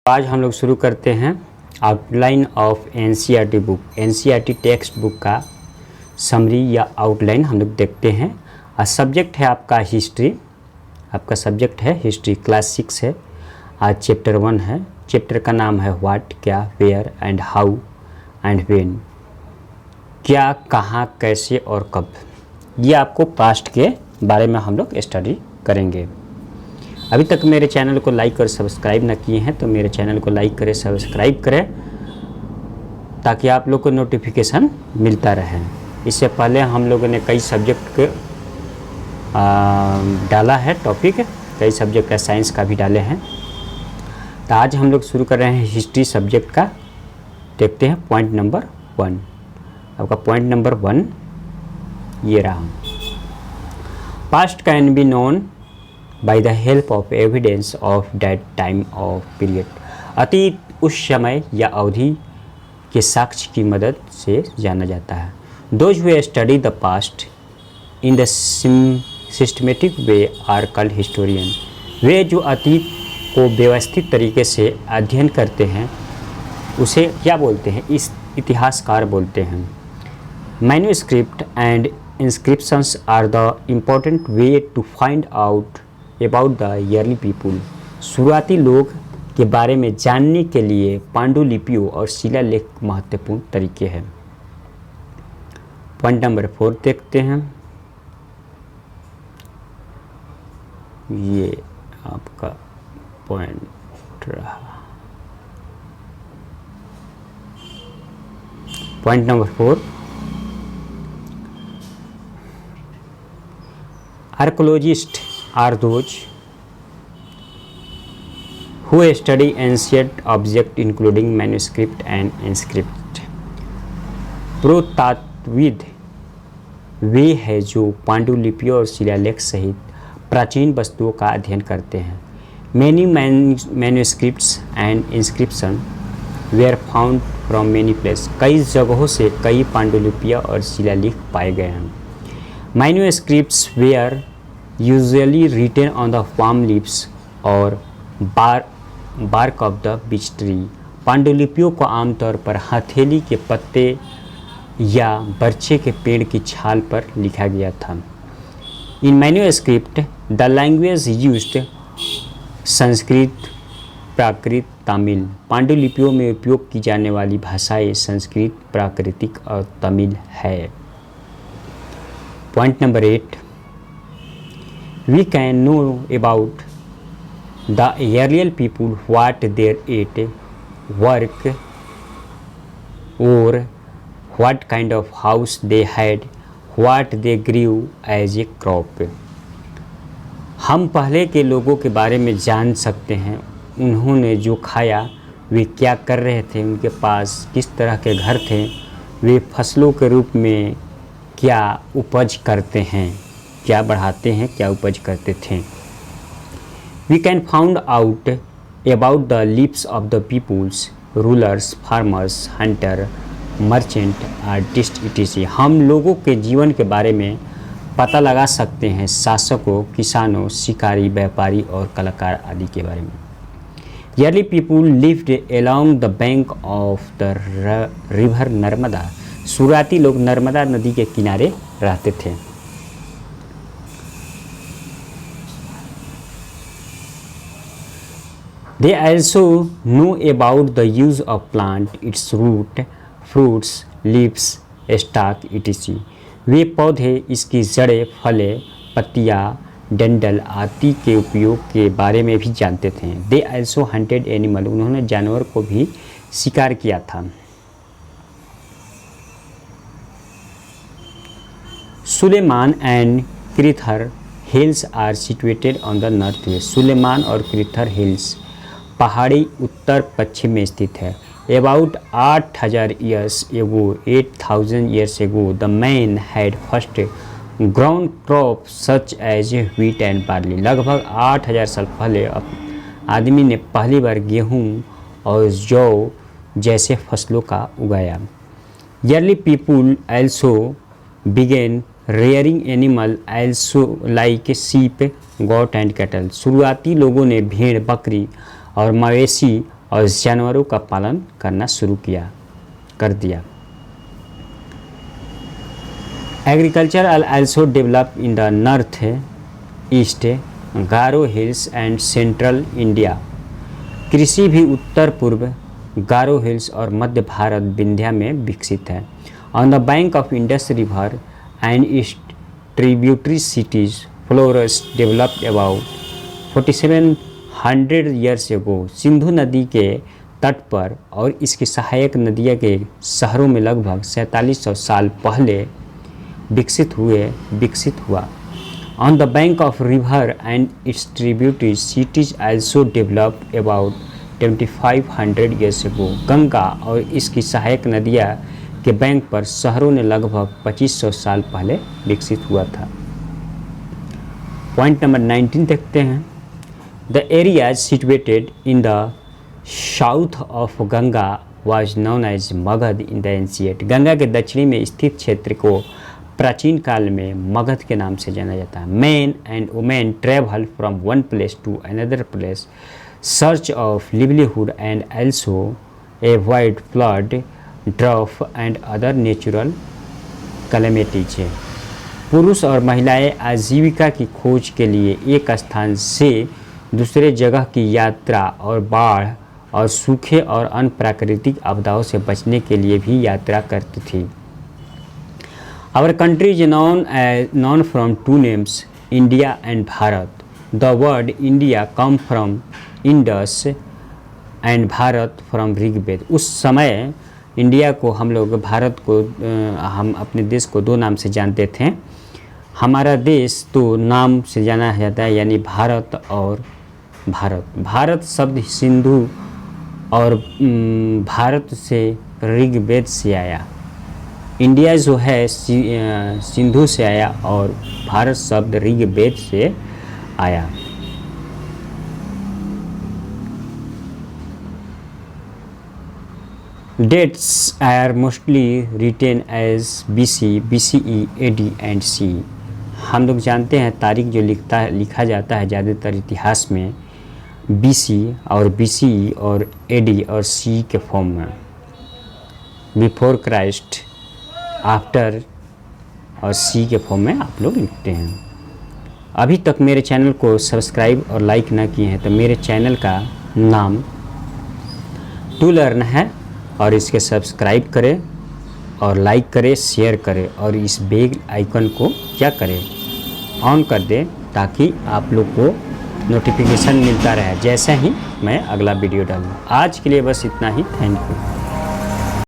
आज हम लोग शुरू करते हैं outline of NCERT book. NCERT text book का समरी या आउटलाइन हम लोग देखते हैं। आज सब्जेक्ट है आपका हिस्ट्री, आपका सब्जेक्ट है हिस्ट्री, क्लास 6 है। आज चैप्टर 1 है। चैप्टर का नाम है व्हाट, क्या, where and how and when. क्या, कहाँ, कैसे और कब। ये आपको पास्ट के बारे में हम लोग स्टडी करेंगे। अभी तक मेरे चैनल को लाइक और सब्सक्राइब ना किए हैं तो मेरे चैनल को लाइक करें, सब्सक्राइब करें ताकि आप लोग को नोटिफिकेशन मिलता रहे। इससे पहले हम लोगों ने कई सब्जेक्ट डाला है टॉपिक, कई सब्जेक्ट का साइंस का भी डाले हैं। तो आज हम लोग शुरू कर रहे हैं हिस्ट्री सब्जेक्ट का। देखते हैं पॉइंट नंबर 1। आपका पॉइंट नंबर 1 ये रहा। Past can be known by the help of evidence of that time of period। अतीत उस समय या अवधि के साक्ष्य की मदद से जाना जाता है। Those who study the past in the systematic way are called historian। वे जो अतीत को व्यवस्थित तरीके से अध्ययन करते हैं उसे क्या बोलते हैं? इस इतिहासकार बोलते हैं। Manuscript and inscriptions are the important way to find out about the early people. शुरुआती लोग के बारे में जानने के लिए पांडुलिपियों और शिलालेख महत्वपूर्ण तरीके हैं। पॉइंट नंबर 4 देखते हैं। ये आपका पॉइंट रहा। Point number 4, archaeologist are those who study ancient objects including manuscript and inscript। पुरातत्वविद वे हैं जो पांडुलिपियों और शिलालेख सहित प्राचीन वस्तुओं का अध्ययन करते हैं। Many manuscripts and inscription were found from many places। कई जगहों से कई पांडुलिपियाँ और शिलालेख पाए गए हैं। Manuscripts were usually written on the palm leaves or bark of the beech tree। पांडुलिपियों को आमतौर पर हथेली के पत्ते या बरछे के पेड़ की छाल पर लिखा गया था। In manuscript the language used Sanskrit, प्राकृत, तमिल। पांडुलिपियों में उपयोग की जाने वाली भाषाएं संस्कृत, प्राकृतिक और तमिल है। Point number 8, we can know about the earlier people what they ate, work, or what kind of house they had, what they grew as a crop। हम पहले के लोगों के बारे में जान सकते हैं। उन्होंने जो खाया, वे क्या कर रहे थे, उनके पास किस तरह के घर थे, वे फसलों के रूप में क्या उपज करते हैं, क्या बढ़ाते हैं, क्या उपज करते थे। We can find out about the lives of the peoples, rulers, farmers, hunter, merchant, artist etc। हम लोगों के जीवन के बारे में पता लगा सकते हैं शासकों, किसानों, शिकारी, व्यापारी और कलाकार आदि के बारे में। Early people lived along the bank of the river Narmada. शुरुआती लोग नर्मदा नदी के किनारे रहते थे। They also know about the use of plant, its root, fruits, leaves, stalk etc। वे पौधे, इसकी जड़ें, फलें, पत्तियाँ, डंठल आदि के उपयोग के बारे में भी जानते थे। They also hunted animal। उन्होंने जानवर को भी शिकार किया था। Sulaiman and Kirthar hills are situated on the north west. Sulaiman और कृथर हिल्स पहाड़ी उत्तर पश्चिम में स्थित है। अबाउट 8000 ईयर्स एगो, 8000 years ago the man had first ground crop such as wheat and barley. लगभग 8000 साल पहले आदमी ने पहली बार गेहूँ और जौ जैसे फसलों का उगाया। Early people also began rearing animal also like sheep, goat and cattle। शुरुआती लोगों ने भेड़, बकरी और मवेशी और जानवरों का पालन करना शुरू कर दिया। Agriculture also develop in the north east Garo hills and central India. कृषि भी उत्तर पूर्व गारो हिल्स और मध्य भारत विंध्या में विकसित है। On the bank of Indus river and east tributary cities flourished developed about 4700 years ago. Sindhu नदी के तट पर और इसकी सहायक नदियों के शहरों में लगभग 4700 साल पहले विकसित हुआ। On the bank of river and it's tributaries cities also developed about 2500 years ago. Ganga और इसकी सहायक नदियाँ के बैंक पर शहरों ने लगभग 2500 साल पहले विकसित हुआ था। पॉइंट नंबर 19 देखते हैं। The area situated in the south of Ganga was known as Magadh in the ancient. Ganga के दक्षिणी में स्थित क्षेत्र को प्राचीन काल में मगध के नाम से जाना जाता है। Man and women travel from one place to another place search of livelihood and also avoid flood drought and other natural calamities. पुरुष और महिलाएं आजीविका की खोज के लिए एक स्थान से दूसरे जगह की यात्रा और बाढ़ और सूखे और अन्य प्राकृतिक आपदाओं से बचने के लिए भी यात्रा करती थी। Our country is known from two names, India and Bharat. The word India come from Indus and Bharat from Rigveda. उस समय इंडिया को हम लोग भारत को हम अपने देश को दो नाम से जानते थे। हमारा देश दो नाम से जाना जाता है, यानी भारत और भारत। भारत शब्द सिंधु और भारत से ऋग्वेद से आया। इंडिया जो है सिंधु से आया और भारत शब्द ऋग्वेद से आया। Dates are mostly written as BC, BCE, AD and C। हम लोग जानते हैं तारीख जो लिखा जाता है ज़्यादातर इतिहास में BC और BCE और AD और C के फॉर्म में, बिफोर क्राइस्ट, आफ्टर और C के फॉर्म में आप लोग लिखते हैं। अभी तक मेरे चैनल को सब्सक्राइब और लाइक ना किए हैं तो मेरे चैनल का नाम टू लर्न है और इसके सब्सक्राइब करें और लाइक करें, शेयर करें और इस बेल आइकन को क्या करें, ऑन कर दें ताकि आप लोग को नोटिफिकेशन मिलता रहे जैसे ही मैं अगला वीडियो डालूँ। आज के लिए बस इतना ही। Thank you.